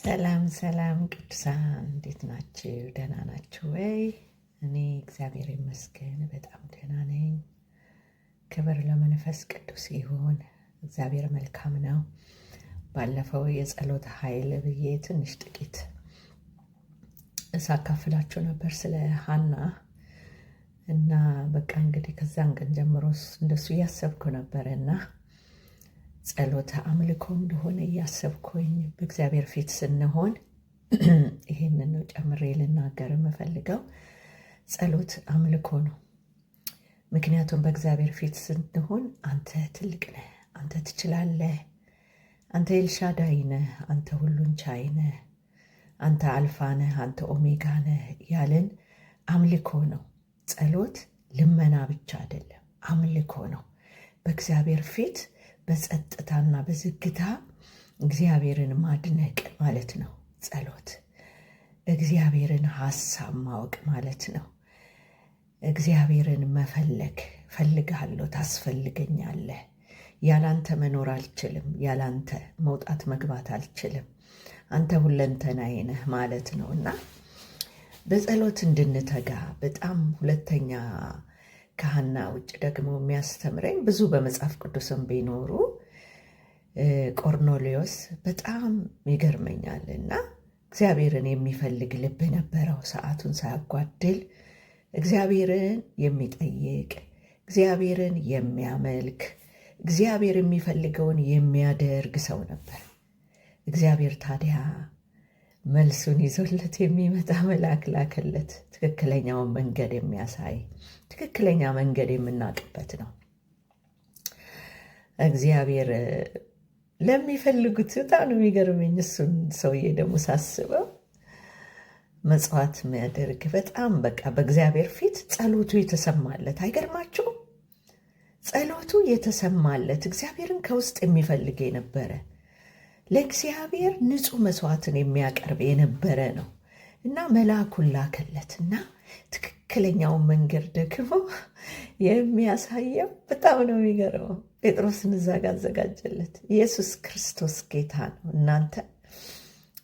ሰላም ሰላም ቅዱሳን እንዴት ናችሁ? ደህና ናችሁ ወይ? እኔ እግዚአብሔር ይመስገን በጣም ደህና ነኝ። ክብር ለመንፈስ ቅዱስ ይሁን። እግዚአብሔር መልካም ነው። ባለፈው የጸሎት ኃይል ብዬ ትንሽ ጥቂት ሳካፍላችሁ ነበር ስለ ሐና እና በቃ እንግዲህ ከዛን ቀን ጀምሮ እንደሱ እያሰብኩ ነበርና ጸሎት አምልኮ እንደሆነ እያሰብኩኝ በእግዚአብሔር ፊት ስንሆን ይሄንን ነው ጨምሬ ልናገር የምፈልገው። ጸሎት አምልኮ ነው። ምክንያቱም በእግዚአብሔር ፊት ስንሆን አንተ ትልቅ ነህ፣ አንተ ትችላለህ፣ አንተ ኤልሻዳይ ነህ፣ አንተ ሁሉን ቻይ ነህ፣ አንተ አልፋ ነህ፣ አንተ ኦሜጋ ነህ ያልን አምልኮ ነው። ጸሎት ልመና ብቻ አይደለም፣ አምልኮ ነው። በእግዚአብሔር ፊት በጸጥታና በዝግታ እግዚአብሔርን ማድነቅ ማለት ነው ጸሎት። እግዚአብሔርን ሐሳብ ማወቅ ማለት ነው። እግዚአብሔርን መፈለግ፣ ፈልግሃለሁ፣ ታስፈልገኛለህ፣ ያላንተ መኖር አልችልም፣ ያላንተ መውጣት መግባት አልችልም፣ አንተ ሁለንተናዬ ነህ ማለት ነው እና በጸሎት እንድንተጋ በጣም ሁለተኛ ከሐና ውጭ ደግሞ የሚያስተምረኝ ብዙ በመጽሐፍ ቅዱስም ቢኖሩ ቆርኔሌዎስ በጣም ይገርመኛል እና እግዚአብሔርን የሚፈልግ ልብ ነበረው። ሰዓቱን ሳያጓድል እግዚአብሔርን የሚጠይቅ፣ እግዚአብሔርን የሚያመልክ፣ እግዚአብሔር የሚፈልገውን የሚያደርግ ሰው ነበር። እግዚአብሔር ታዲያ መልሱን ይዞለት የሚመጣ መልአክ ላከለት። ትክክለኛውን መንገድ የሚያሳይ ትክክለኛ መንገድ የምናውቅበት ነው። እግዚአብሔር ለሚፈልጉት በጣም ነው የሚገርመኝ። እሱን ሰውዬ ደግሞ ሳስበው መጽዋት የሚያደርግ በጣም በቃ በእግዚአብሔር ፊት ጸሎቱ የተሰማለት አይገርማችሁም? ጸሎቱ የተሰማለት እግዚአብሔርን ከውስጥ የሚፈልግ የነበረ ለእግዚአብሔር ንጹሕ መስዋዕትን የሚያቀርብ የነበረ ነው እና መልአኩን ላከለት እና ትክክለኛውን መንገድ ደግሞ የሚያሳየው በጣም ነው የሚገርመው። ጴጥሮስን እዛ ጋር አዘጋጀለት። ኢየሱስ ክርስቶስ ጌታ ነው። እናንተ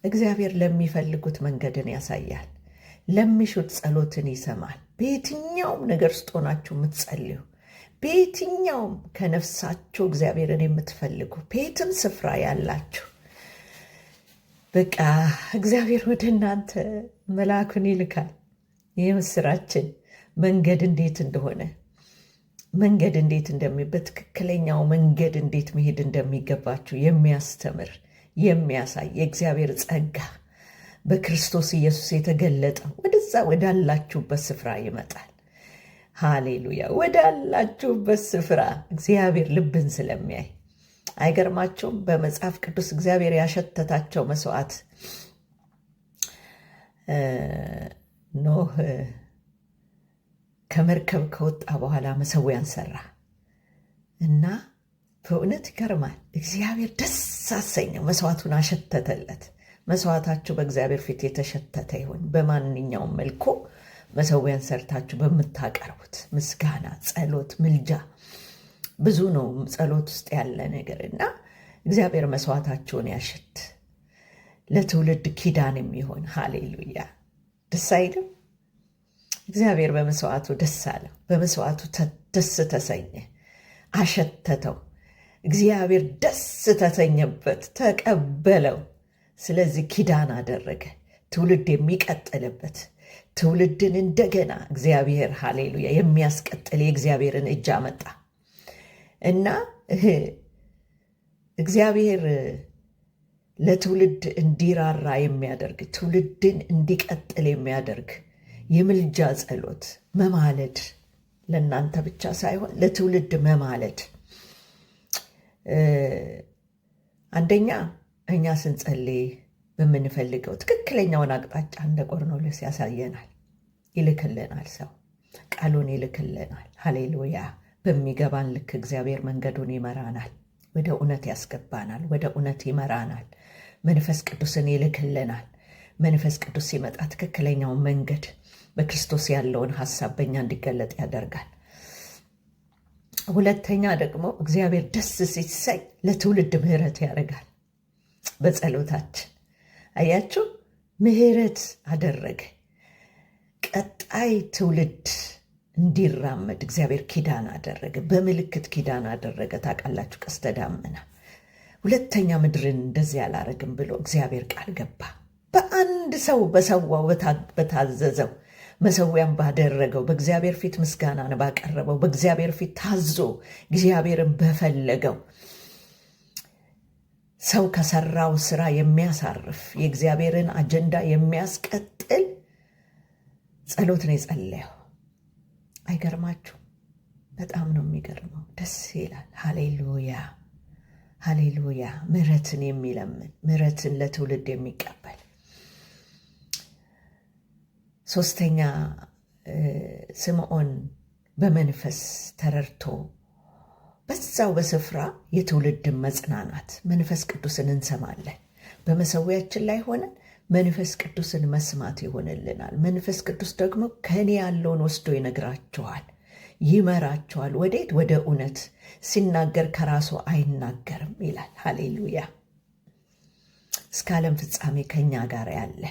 እግዚአብሔር ለሚፈልጉት መንገድን ያሳያል፣ ለሚሹት ጸሎትን ይሰማል። በየትኛውም ነገር ውስጥ ሆናችሁ የምትጸልዩ፣ በየትኛውም ከነፍሳችሁ እግዚአብሔርን የምትፈልጉ፣ በየትም ስፍራ ያላችሁ በቃ እግዚአብሔር ወደ እናንተ መልአኩን ይልካል። ይህ ምስራችን መንገድ እንዴት እንደሆነ መንገድ እንዴት በትክክለኛው መንገድ እንዴት መሄድ እንደሚገባችሁ የሚያስተምር የሚያሳይ የእግዚአብሔር ጸጋ በክርስቶስ ኢየሱስ የተገለጠው ወደዛ ወዳላችሁበት ስፍራ ይመጣል። ሃሌሉያ! ወዳላችሁበት ስፍራ እግዚአብሔር ልብን ስለሚያይ አይገርማቸውም? በመጽሐፍ ቅዱስ እግዚአብሔር ያሸተታቸው መስዋዕት ኖህ ከመርከብ ከወጣ በኋላ መሰዊያን ሰራ እና በእውነት ይገርማል። እግዚአብሔር ደስ አሰኘው፣ መስዋዕቱን አሸተተለት። መስዋዕታችሁ በእግዚአብሔር ፊት የተሸተተ ይሁን። በማንኛውም መልኩ መሰዊያን ሰርታችሁ በምታቀርቡት ምስጋና፣ ጸሎት፣ ምልጃ ብዙ ነው ጸሎት ውስጥ ያለ ነገር እና እግዚአብሔር መስዋዕታችሁን ያሸት ለትውልድ ኪዳን የሚሆን ሃሌሉያ! ደስ አይልም? እግዚአብሔር በመስዋዕቱ ደስ አለው። በመስዋዕቱ ደስ ተሰኘ፣ አሸተተው። እግዚአብሔር ደስ ተሰኘበት፣ ተቀበለው። ስለዚህ ኪዳን አደረገ፣ ትውልድ የሚቀጥልበት ትውልድን እንደገና እግዚአብሔር ሃሌሉያ የሚያስቀጥል የእግዚአብሔርን እጅ አመጣ እና እግዚአብሔር ለትውልድ እንዲራራ የሚያደርግ ትውልድን እንዲቀጥል የሚያደርግ የምልጃ ጸሎት መማለድ፣ ለእናንተ ብቻ ሳይሆን ለትውልድ መማለድ። አንደኛ እኛ ስንጸልይ በምንፈልገው ትክክለኛውን አቅጣጫ እንደ ቆርኔሌዎስ ያሳየናል፣ ይልክልናል፣ ሰው ቃሉን ይልክልናል። ሃሌሉያ! በሚገባን ልክ እግዚአብሔር መንገዱን ይመራናል፣ ወደ እውነት ያስገባናል፣ ወደ እውነት ይመራናል። መንፈስ ቅዱስን ይልክልናል። መንፈስ ቅዱስ ሲመጣ ትክክለኛውን መንገድ በክርስቶስ ያለውን ሐሳብ በእኛ እንዲገለጥ ያደርጋል። ሁለተኛ ደግሞ እግዚአብሔር ደስ ሲሰኝ ለትውልድ ምሕረት ያደርጋል። በጸሎታችን አያችሁ፣ ምሕረት አደረገ። ቀጣይ ትውልድ እንዲራመድ እግዚአብሔር ኪዳን አደረገ። በምልክት ኪዳን አደረገ። ታውቃላችሁ፣ ቀስተ ደመና። ሁለተኛ ምድርን እንደዚህ አላረግም ብሎ እግዚአብሔር ቃል ገባ። በአንድ ሰው በሰዋው በታዘዘው መሰዊያም ባደረገው በእግዚአብሔር ፊት ምስጋናን ባቀረበው በእግዚአብሔር ፊት ታዞ እግዚአብሔርን በፈለገው ሰው ከሰራው ስራ የሚያሳርፍ የእግዚአብሔርን አጀንዳ የሚያስቀጥል ጸሎት ነው የጸለየው። አይገርማችሁ? በጣም ነው የሚገርመው። ደስ ይላል። ሃሌሉያ ሃሌሉያ። ምሕረትን የሚለምን ምሕረትን ለትውልድ የሚቀበል ሶስተኛ ስምዖን በመንፈስ ተረድቶ በዛው በስፍራ የትውልድን መጽናናት መንፈስ ቅዱስን እንሰማለን። በመሰዊያችን ላይ ሆነን መንፈስ ቅዱስን መስማት ይሆንልናል። መንፈስ ቅዱስ ደግሞ ከእኔ ያለውን ወስዶ ይነግራችኋል፣ ይመራችኋል። ወዴት? ወደ እውነት። ሲናገር ከራሱ አይናገርም ይላል። ሃሌሉያ። እስከ ዓለም ፍጻሜ ከእኛ ጋር ያለ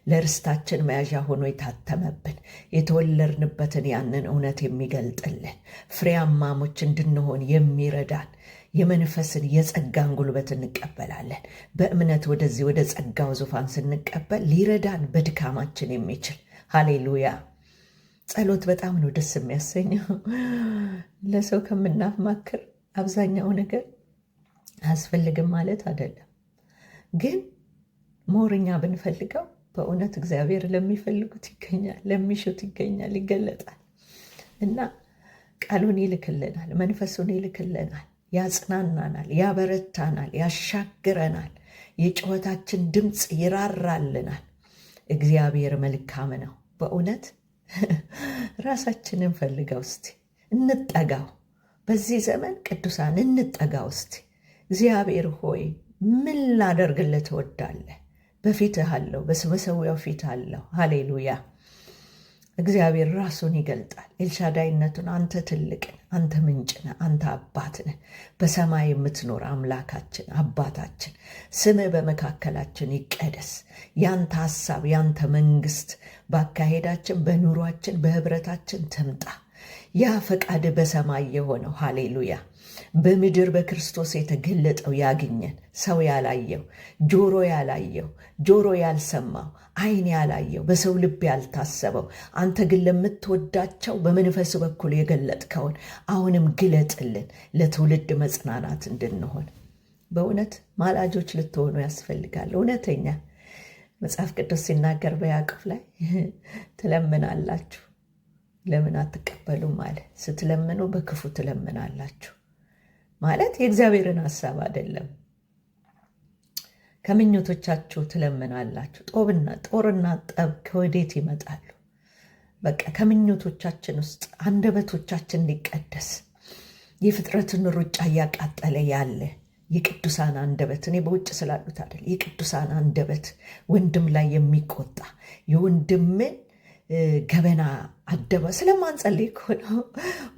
ለርስታችን መያዣ ሆኖ የታተመብን የተወለድንበትን ያንን እውነት የሚገልጥልን ፍሬያማሞች እንድንሆን የሚረዳን የመንፈስን የጸጋን ጉልበት እንቀበላለን። በእምነት ወደዚህ ወደ ጸጋው ዙፋን ስንቀበል ሊረዳን በድካማችን የሚችል ሃሌሉያ። ጸሎት በጣም ነው ደስ የሚያሰኘው። ለሰው ከምናማክር አብዛኛው ነገር አያስፈልግም ማለት አይደለም፣ ግን ሞርኛ ብንፈልገው በእውነት እግዚአብሔር ለሚፈልጉት ይገኛል፣ ለሚሹት ይገኛል፣ ይገለጣል እና ቃሉን ይልክልናል፣ መንፈሱን ይልክልናል፣ ያጽናናናል፣ ያበረታናል፣ ያሻግረናል፣ የጩኸታችን ድምፅ ይራራልናል። እግዚአብሔር መልካም ነው በእውነት። ራሳችንን ፈልገው እስቲ እንጠጋው። በዚህ ዘመን ቅዱሳን እንጠጋው እስቲ። እግዚአብሔር ሆይ ምን ላደርግልህ ትወዳለህ? በፊትህ አለው፣ በመሰዊያው ፊት አለው። ሃሌሉያ። እግዚአብሔር ራሱን ይገልጣል፣ ኤልሻዳይነቱን። አንተ ትልቅን፣ አንተ ምንጭነ፣ አንተ አባትነ፣ በሰማይ የምትኖር አምላካችን አባታችን፣ ስምህ በመካከላችን ይቀደስ። ያንተ ሐሳብ፣ ያንተ መንግስት ባካሄዳችን፣ በኑሯችን፣ በህብረታችን ትምጣ። ያ ፈቃድ በሰማይ የሆነው ሃሌሉያ በምድር በክርስቶስ የተገለጠው ያግኘን። ሰው ያላየው፣ ጆሮ ያልሰማው፣ ዓይን ያላየው፣ በሰው ልብ ያልታሰበው አንተ ግን ለምትወዳቸው በመንፈስ በኩል የገለጥከውን አሁንም ግለጥልን፣ ለትውልድ መጽናናት እንድንሆን። በእውነት ማላጆች ልትሆኑ ያስፈልጋል። እውነተኛ መጽሐፍ ቅዱስ ሲናገር በያዕቆብ ላይ ትለምናላችሁ ለምን አትቀበሉም አለ። ስትለምኑ በክፉ ትለምናላችሁ ማለት የእግዚአብሔርን ሐሳብ አይደለም። ከምኞቶቻችሁ ትለምናላችሁ። ጦርና ጠብ ከወዴት ይመጣሉ? በቃ ከምኞቶቻችን ውስጥ አንደበቶቻችን እንዲቀደስ የፍጥረትን ሩጫ እያቃጠለ ያለ የቅዱሳን አንደበት፣ እኔ በውጭ ስላሉት አይደል፣ የቅዱሳን አንደበት ወንድም ላይ የሚቆጣ የወንድምን ገበና ስለማንጸልይ እኮ ነው፣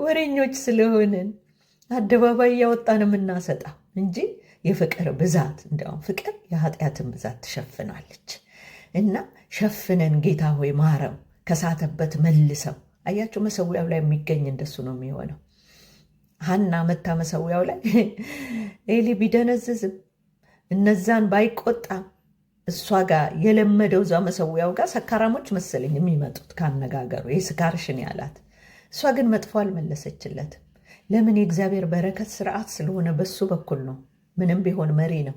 ወሬኞች ስለሆንን አደባባይ እያወጣን የምናሰጣው እንጂ የፍቅር ብዛት፣ እንዲያውም ፍቅር የኃጢአትን ብዛት ትሸፍናለች። እና ሸፍነን ጌታ ሆይ ማረው፣ ከሳተበት መልሰው። አያችሁ፣ መሰዊያው ላይ የሚገኝ እንደሱ ነው የሚሆነው። ሐና መታ መሰዊያው ላይ ኤሊ ቢደነዝዝም እነዛን ባይቆጣም እሷ ጋር የለመደው እዛ መሰዊያው ጋር ሰካራሞች መሰለኝ የሚመጡት ካነጋገሩ የስካርሽን ያላት። እሷ ግን መጥፎ አልመለሰችለትም። ለምን? የእግዚአብሔር በረከት ስርዓት ስለሆነ በሱ በኩል ነው። ምንም ቢሆን መሪ ነው።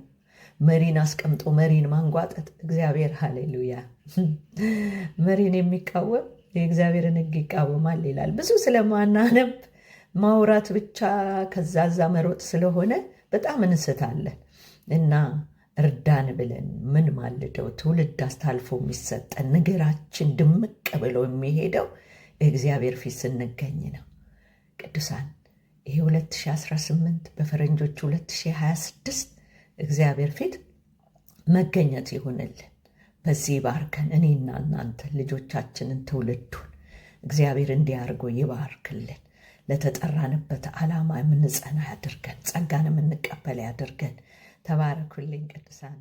መሪን አስቀምጦ መሪን ማንጓጠጥ እግዚአብሔር ሃሌሉያ። መሪን የሚቃወም የእግዚአብሔርን ሕግ ይቃወማል ይላል። ብዙ ስለማናነብ ማውራት ብቻ ከዛዛ መሮጥ ስለሆነ በጣም እንስታለን እና እርዳን ብለን ምን ማልደው ትውልድ አስታልፎ የሚሰጠን ነገራችን ድምቅ ብሎ የሚሄደው እግዚአብሔር ፊት ስንገኝ ነው። ቅዱሳን ይሄ 2018 በፈረንጆቹ 2026 እግዚአብሔር ፊት መገኘት ይሁንልን። በዚህ ባርከን እኔና እናንተ ልጆቻችንን ትውልዱን እግዚአብሔር እንዲያርጎ ይባርክልን። ለተጠራንበት ዓላማ የምንጸና ያድርገን። ጸጋን የምንቀበል ያድርገን። ተባረኩልኝ ቅዱሳን።